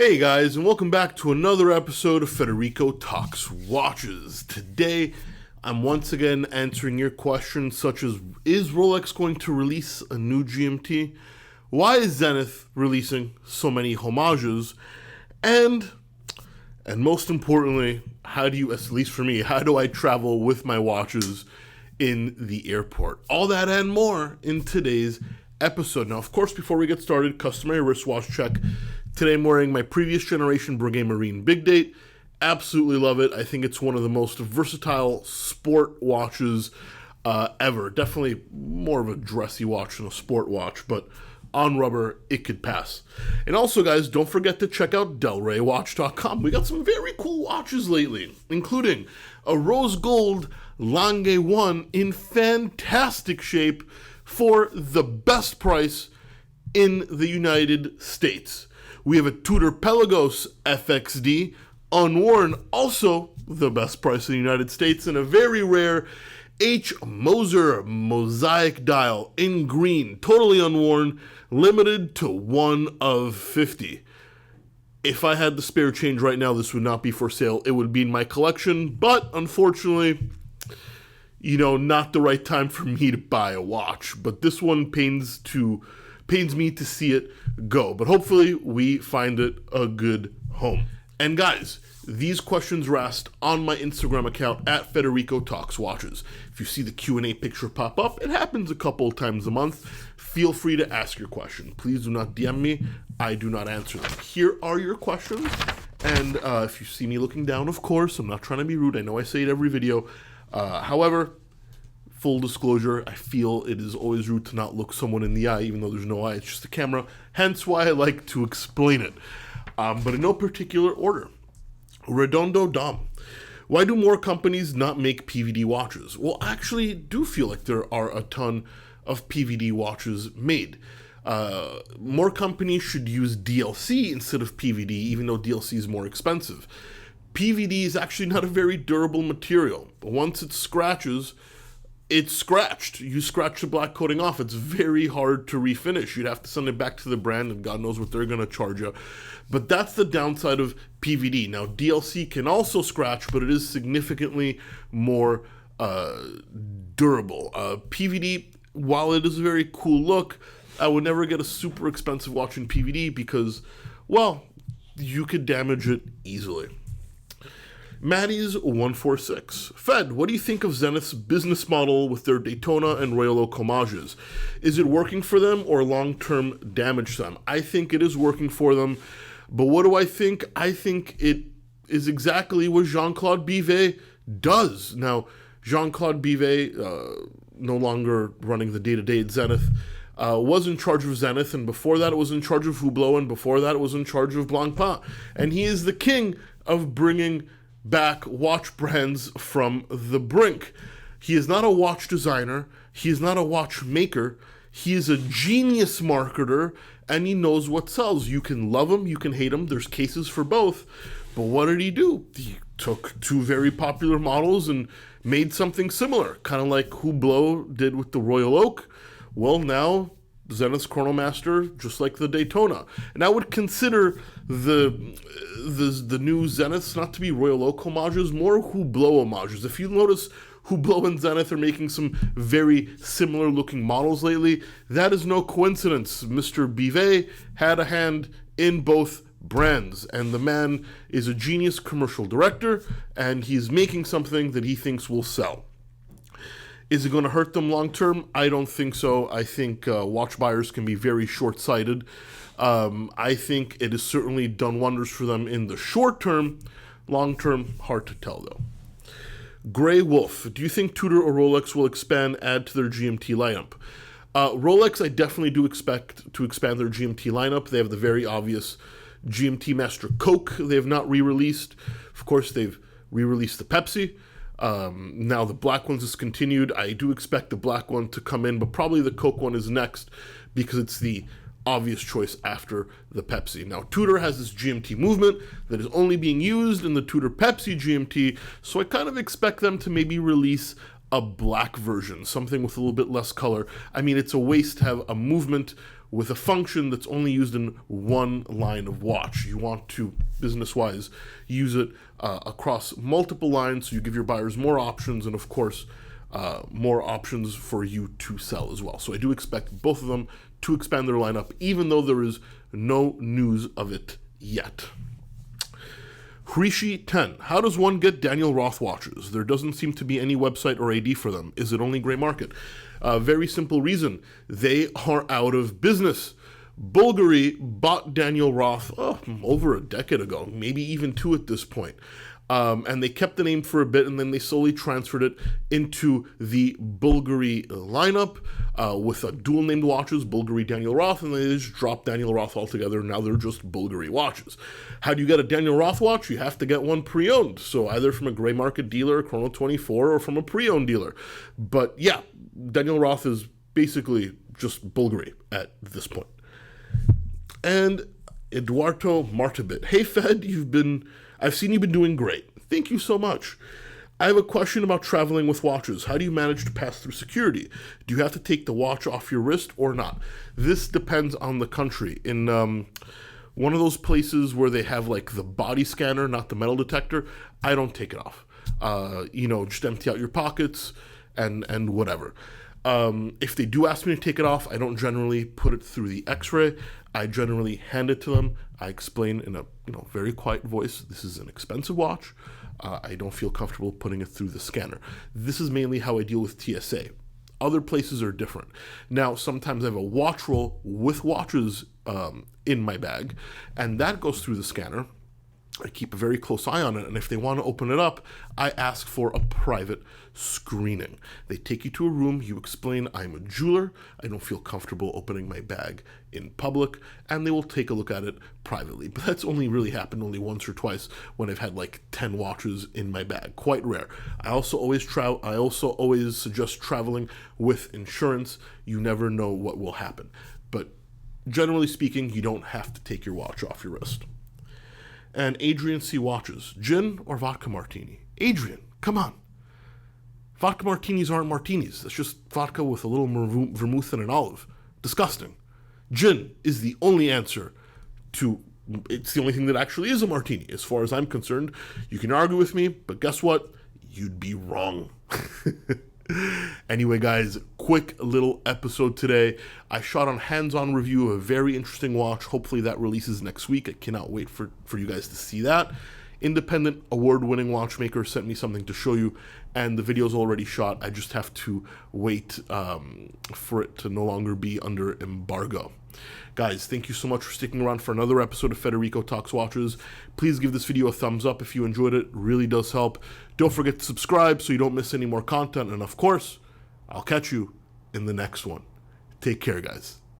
Hey guys, and welcome back to another episode of Federico Talks Watches. Today, I'm once again answering your questions such as, is Rolex going to release a new GMT? Why is Zenith releasing so many homages? And most importantly, how do you, at least for me, how do I travel with my watches in the airport? All that and more in today's episode. Now, of course, before we get started, customary wristwatch check. Today I'm wearing my previous generation Breguet Marine Big Date. Absolutely love it. I think it's one of the most versatile sport watches ever. Definitely more of a dressy watch than a sport watch, but on rubber, it could pass. And also, guys, don't forget to check out delraywatch.com. We got some very cool watches lately, including a rose gold Lange 1 in fantastic shape for the best price in the United States. We have a Tudor Pelagos FXD, unworn, also the best price in the United States, and a very rare H. Moser mosaic dial in green, totally unworn, limited to 1 of 50. If I had the spare change right now, this would not be for sale. It would be in my collection, but unfortunately, not the right time for me to buy a watch. But this one pains me to see it go, but hopefully we find it a good home. And guys, these questions were asked on my Instagram account at Federico Talks Watches. If you see the Q&A picture pop up, it happens a couple times a month. Feel free to ask your question. Please do not DM me. I do not answer them. Here are your questions. And if you see me looking down, of course, I'm not trying to be rude. I know I say it every video. However, full disclosure, I feel it is always rude to not look someone in the eye, even though there's no eye, it's just a camera, hence why I like to explain it. But in no particular order. Redondo Dom. Why do more companies not make PVD watches? Well, I actually do feel like there are a ton of PVD watches made. More companies should use DLC instead of PVD, even though DLC is more expensive. PVD is actually not a very durable material. Once it scratches, it's scratched. You scratch the black coating off. It's very hard to refinish. You'd have to send it back to the brand, and God knows what they're going to charge you. But that's the downside of PVD. Now, DLC can also scratch, but it is significantly more durable. PVD, while it is a very cool look, I would never get a super expensive watch in PVD because, well, you could damage it easily. Maddie's 146. Fed, what do you think of Zenith's business model with their Daytona and Royal Oak homages? Is it working for them or long-term damage them? I think it is working for them, but what do I think? I think it is exactly what Jean-Claude Bivet does. Now, Jean-Claude Bivet, no longer running the day-to-day at Zenith, was in charge of Zenith, and before that it was in charge of Hublot, and before that it was in charge of Blancpain. And he is the king of bringing back watch brands from the brink. He is not a watch designer. He is not a watchmaker. He is a genius marketer, and he knows what sells. You can love him, you can hate him. There's cases for both. But what did he do? He took two very popular models and made something similar, kind of like Hublot did with the Royal Oak. Well, now Zenith Chronomaster, just like the Daytona. And I would consider the new Zeniths not to be Royal Oak homages, more Hublot homages. If you notice, Hublot and Zenith are making some very similar looking models lately. That is no coincidence. Mr. Bivet had a hand in both brands, and the man is a genius commercial director, and he's making something that he thinks will sell. Is it going to hurt them long term? I don't think so. I think watch buyers can be very short-sighted. I think it has certainly done wonders for them in the short term. Long term, hard to tell though. Grey Wolf, do you think Tudor or Rolex will add to their GMT lineup? Rolex, I definitely do expect to expand their GMT lineup. They have the very obvious GMT Master Coke they have not re-released. Of course, they've re-released the Pepsi. Now the black one's discontinued. I do expect the black one to come in, but probably the Coke one is next because it's the obvious choice after the Pepsi. Now Tudor has this GMT movement that is only being used in the Tudor Pepsi GMT, so I kind of expect them to maybe release a black version, something with a little bit less color. I mean, it's a waste to have a movement with a function that's only used in one line of watch. You want to, business-wise, use it across multiple lines, so you give your buyers more options, and of course, more options for you to sell as well. So I do expect both of them to expand their lineup, even though there is no news of it yet. Hrishi 10. How does one get Daniel Roth watches? There doesn't seem to be any website or AD for them. Is it only gray market? Very simple reason. They are out of business. Bulgari bought Daniel Roth over a decade ago, maybe even 2 at this point. And they kept the name for a bit, and then they slowly transferred it into the Bulgari lineup with a dual-named watches, Bulgari Daniel Roth, and they just dropped Daniel Roth altogether, and now they're just Bulgari watches. How do you get a Daniel Roth watch? You have to get one pre-owned, so either from a gray market dealer, Chrono 24, or from a pre-owned dealer. But yeah, Daniel Roth is basically just Bulgari at this point. And Eduardo Martin. Hey Fed, I've seen you've been doing great. Thank you so much. I have a question about traveling with watches. How do you manage to pass through security? Do you have to take the watch off your wrist or not? This depends on the country. In one of those places where they have like the body scanner, not the metal detector, I don't take it off. Just empty out your pockets and whatever. If they do ask me to take it off, I don't generally put it through the x-ray. I generally hand it to them. I explain in a very quiet voice, this is an expensive watch. I don't feel comfortable putting it through the scanner. This is mainly how I deal with TSA. Other places are different. Now, sometimes I have a watch roll with watches in my bag, and that goes through the scanner. I keep a very close eye on it, and if they want to open it up, I ask for a private screening. They take you to a room, you explain, I'm a jeweler, I don't feel comfortable opening my bag in public, and they will take a look at it privately. But that's only really happened only once or twice when I've had like 10 watches in my bag. Quite rare. I also always suggest traveling with insurance. You never know what will happen. But generally speaking, you don't have to take your watch off your wrist. And Adrian C. watches, gin or vodka martini? Adrian, come on. Vodka martinis aren't martinis. That's just vodka with a little vermouth and an olive. Disgusting. Gin is the only answer it's the only thing that actually is a martini, as far as I'm concerned. You can argue with me, but guess what? You'd be wrong. Anyway, guys, quick little episode today. I shot on hands-on review of a very interesting watch. Hopefully that releases next week. I cannot wait for you guys to see that. Independent award-winning watchmaker sent me something to show you, and the video's already shot. I just have to wait for it to no longer be under embargo. Guys, thank you so much for sticking around for another episode of Federico Talks Watches. Please give this video a thumbs up if you enjoyed it. It really does help. Don't forget to subscribe so you don't miss any more content. And of course, I'll catch you in the next one. Take care, guys.